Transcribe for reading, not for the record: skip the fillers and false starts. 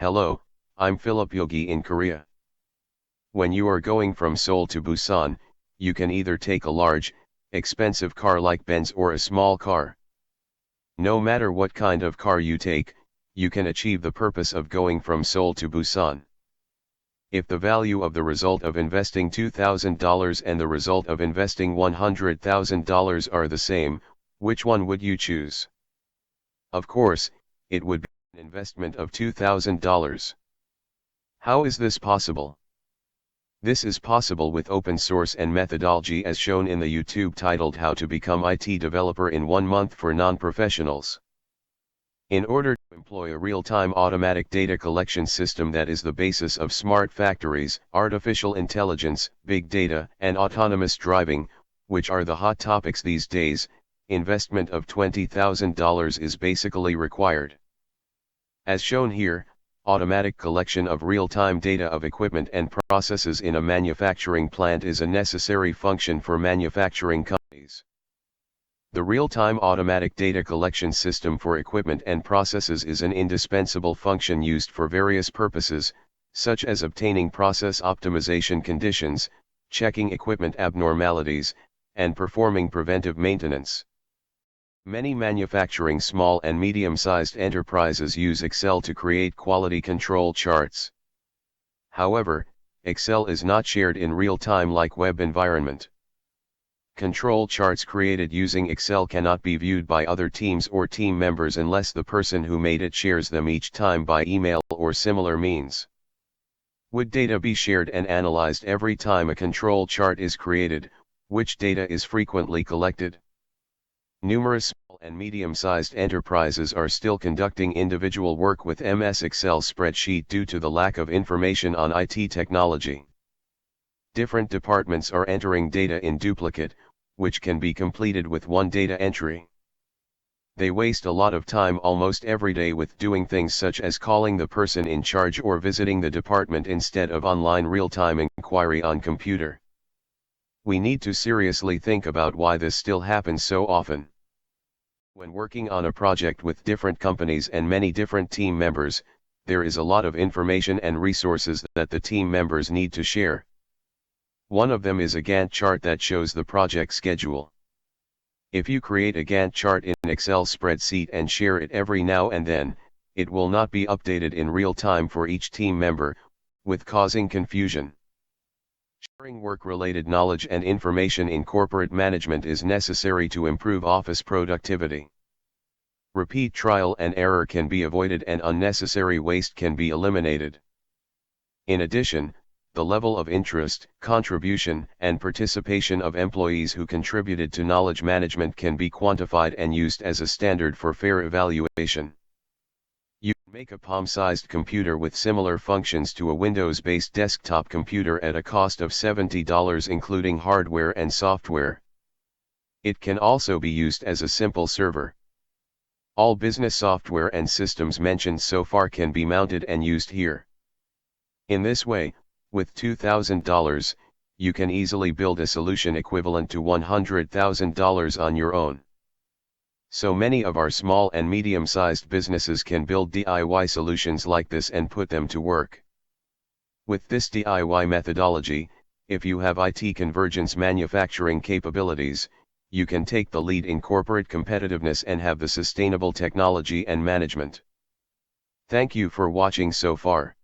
Hello, I'm Philip Yogi in Korea. When you are going from Seoul to Busan, you can either take a large, expensive car like Benz or a small car. No matter what kind of car you take, you can achieve the purpose of going from Seoul to Busan. If the value of the result of investing $2,000 and the result of investing $100,000 are the same, which one would you choose? Of course, it would be an investment of $2,000. How is this possible? This is possible with open source and methodology as shown in the YouTube titled How to Become IT Developer in 1 Month for Non-Professionals. In order to employ a real-time automatic data collection system that is the basis of smart factories, artificial intelligence, big data, and autonomous driving, which are the hot topics these days, investment of $20,000 is basically required. As shown here, automatic collection of real-time data of equipment and processes in a manufacturing plant is a necessary function for manufacturing companies. The real-time automatic data collection system for equipment and processes is an indispensable function used for various purposes, such as obtaining process optimization conditions, checking equipment abnormalities, and performing preventive maintenance. Many manufacturing small and medium-sized enterprises use Excel to create quality control charts. However, Excel is not shared in real time like web environment. Control charts created using Excel cannot be viewed by other teams or team members unless the person who made it shares them each time by email or similar means. Would data be shared and analyzed every time a control chart is created, which data is frequently collected? Numerous small and medium-sized enterprises are still conducting individual work with MS Excel spreadsheet due to the lack of information on IT technology. Different departments are entering data in duplicate, which can be completed with one data entry. They waste a lot of time almost every day with doing things such as calling the person in charge or visiting the department instead of online real-time inquiry on computer. We need to seriously think about why this still happens so often. When working on a project with different companies and many different team members, there is a lot of information and resources that the team members need to share. One of them is a Gantt chart that shows the project schedule. If you create a Gantt chart in an Excel spreadsheet and share it every now and then, it will not be updated in real time for each team member, with causing confusion. Sharing work-related knowledge and information in corporate management is necessary to improve office productivity. Repeat trial and error can be avoided and unnecessary waste can be eliminated. In addition, the level of interest, contribution, and participation of employees who contributed to knowledge management can be quantified and used as a standard for fair evaluation. You can make a palm-sized computer with similar functions to a Windows-based desktop computer at a cost of $70 including hardware and software. It can also be used as a simple server. All business software and systems mentioned so far can be mounted and used here. In this way, with $2,000, you can easily build a solution equivalent to $100,000 on your own. So many of our small and medium-sized businesses can build DIY solutions like this and put them to work. With this DIY methodology, if you have IT convergence manufacturing capabilities, you can take the lead in corporate competitiveness and have the sustainable technology and management. Thank you for watching so far.